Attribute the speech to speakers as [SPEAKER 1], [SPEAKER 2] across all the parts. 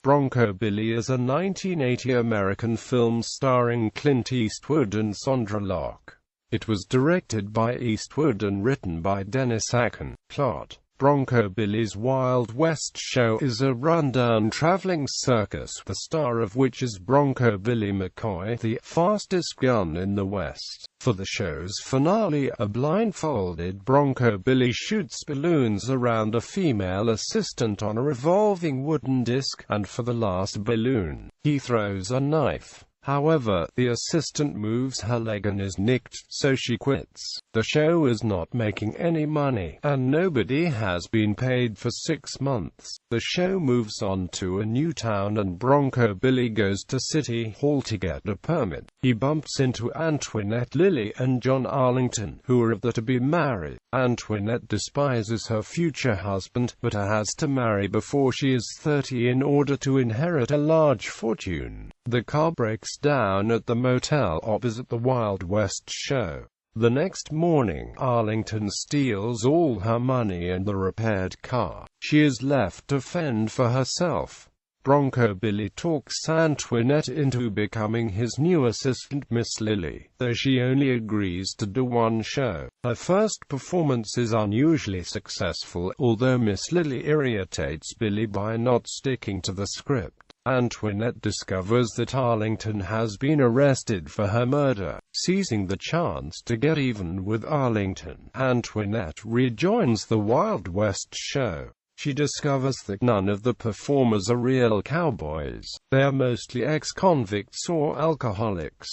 [SPEAKER 1] Bronco Billy is a 1980 American film starring Clint Eastwood and Sondra Locke. It was directed by Eastwood and written by Dennis Hackin. Plot: Bronco Billy's Wild West show is a rundown traveling circus, the star of which is Bronco Billy McCoy, the fastest gun in the West. For the show's finale, a blindfolded Bronco Billy shoots balloons around a female assistant on a revolving wooden disc, and for the last balloon, he throws a knife. However, the assistant moves her leg and is nicked, so she quits. The show is not making any money, and nobody has been paid for 6 months. The show moves on to a new town and Bronco Billy goes to City Hall to get a permit. He bumps into Antoinette, Lily, and John Arlington, who are to be married. Antoinette despises her future husband, but has to marry before she is 30 in order to inherit a large fortune. The car breaks down at the motel opposite the Wild West show. The next morning, Arlington steals all her money and the repaired car. She is left to fend for herself. Bronco Billy talks Antoinette into becoming his new assistant, Miss Lily, though she only agrees to do one show. Her first performance is unusually successful, although Miss Lily irritates Billy by not sticking to the script. Antoinette discovers that Arlington has been arrested for her murder. Seizing the chance to get even with Arlington, Antoinette rejoins the Wild West show. She discovers that none of the performers are real cowboys. They are mostly ex-convicts or alcoholics.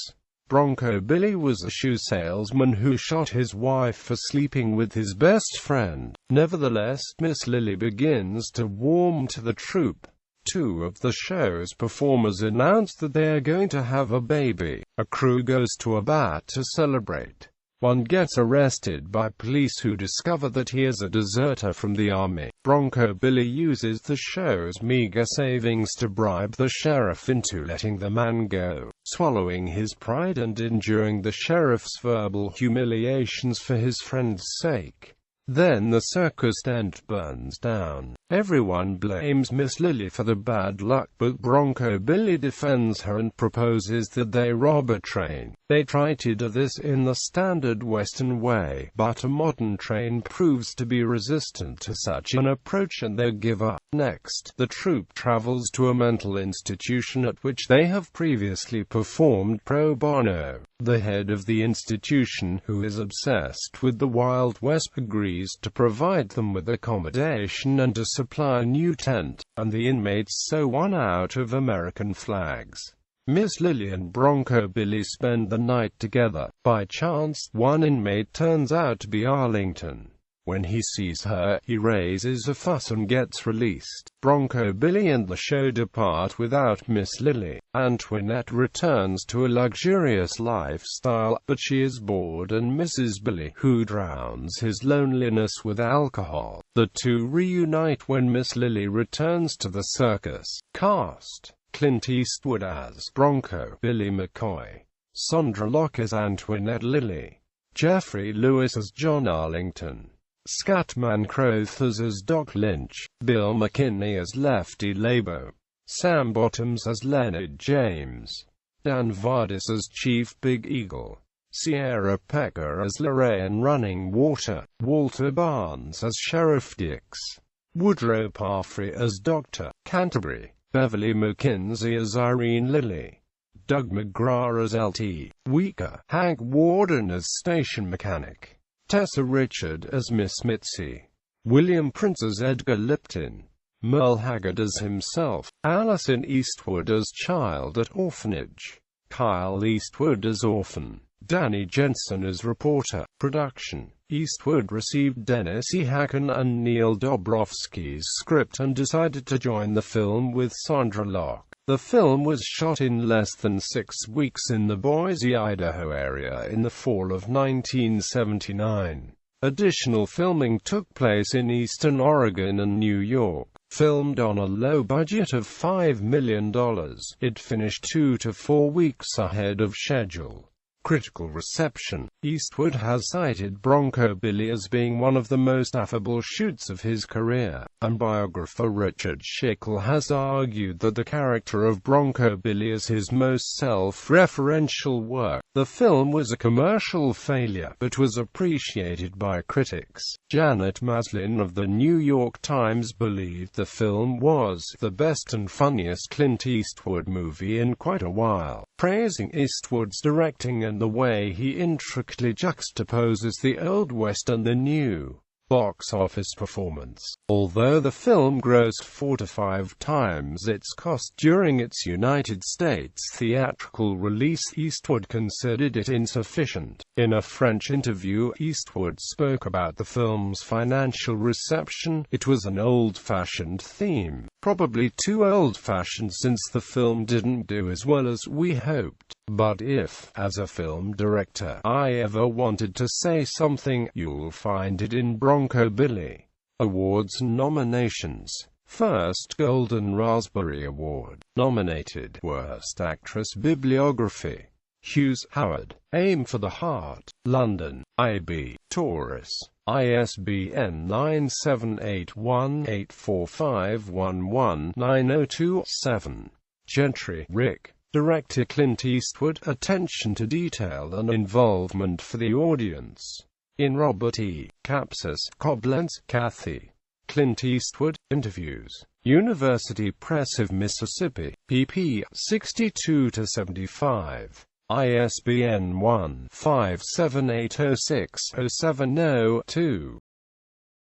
[SPEAKER 1] Bronco Billy was a shoe salesman who shot his wife for sleeping with his best friend. Nevertheless, Miss Lily begins to warm to the troupe. 2 of the show's performers announce that they are going to have a baby. A crew goes to a bar to celebrate. One gets arrested by police who discover that he is a deserter from the army. Bronco Billy uses the show's meager savings to bribe the sheriff into letting the man go, swallowing his pride and enduring the sheriff's verbal humiliations for his friend's sake. Then the circus tent burns down. Everyone blames Miss Lily for the bad luck, but Bronco Billy defends her and proposes that they rob a train. They try to do this in the standard Western way, but a modern train proves to be resistant to such an approach and they give up. Next, the troupe travels to a mental institution at which they have previously performed pro bono. The head of the institution, who is obsessed with the Wild West, agrees to provide them with accommodation and to supply a new tent, and the inmates sew one out of American flags. Miss Lily and Bronco Billy spend the night together. By chance, one inmate turns out to be Arlington. When he sees her, he raises a fuss and gets released. Bronco Billy and the show depart without Miss Lily. Antoinette returns to a luxurious lifestyle, but she is bored and misses Billy, who drowns his loneliness with alcohol. The two reunite when Miss Lily returns to the circus. Cast: Clint Eastwood as Bronco Billy McCoy, Sondra Locke as Antoinette Lily, Jeffrey Lewis as John Arlington, Scatman Crothers as Doc Lynch, Bill McKinney as Lefty Labo, Sam Bottoms as Leonard James, Dan Vardis as Chief Big Eagle, Sierra Pecker as Lorraine Running Water, Walter Barnes as Sheriff Dix, Woodrow Parfrey as Dr. Canterbury, Beverly McKinsey as Irene Lilly, Doug McGraw as L.T. Weaker, Hank Warden as Station Mechanic, Tessa Richard as Miss Mitzi, William Prince as Edgar Lipton, Merle Haggard as himself, Allison Eastwood as Child at Orphanage, Kyle Eastwood as Orphan, Danny Jensen as Reporter. Production: Eastwood received Dennis Hackin and Neil Dobrowski's script and decided to join the film with Sondra Locke. The film was shot in less than 6 weeks in the Boise, Idaho area in the fall of 1979. Additional filming took place in Eastern Oregon and New York. Filmed on a low budget of $5 million, it finished 2 to 4 weeks ahead of schedule. critical reception. Eastwood has cited Bronco Billy as being one of the most affable shoots of his career, and biographer Richard Schickel has argued that the character of Bronco Billy is his most self-referential work. The film was a commercial failure, but was appreciated by critics. Janet Maslin of the New York Times believed the film was the best and funniest Clint Eastwood movie in quite a while, praising Eastwood's directing and the way he intricately juxtaposes the Old West and the new. Box office performance. Although the film grossed 4 to 5 times its cost during its United States theatrical release, Eastwood considered it insufficient. In a French interview, Eastwood spoke about the film's financial reception. "It was an old-fashioned theme. Probably too old-fashioned since the film didn't do as well as we hoped. But if, as a film director, I ever wanted to say something, you'll find it in Bronco Billy." Awards and nominations. First Golden Raspberry Award. Nominated: Worst Actress Bibliography. Hughes, Howard. Aim for the Heart. London. IB. Taurus. ISBN 9781845119027. Gentry, Rick. Director Clint Eastwood, attention to detail and involvement for the audience. In Robert E. Capsis, Koblenz, Kathy. Clint Eastwood, Interviews. University Press of Mississippi, pp. 62-75. ISBN 1-57806-070-2.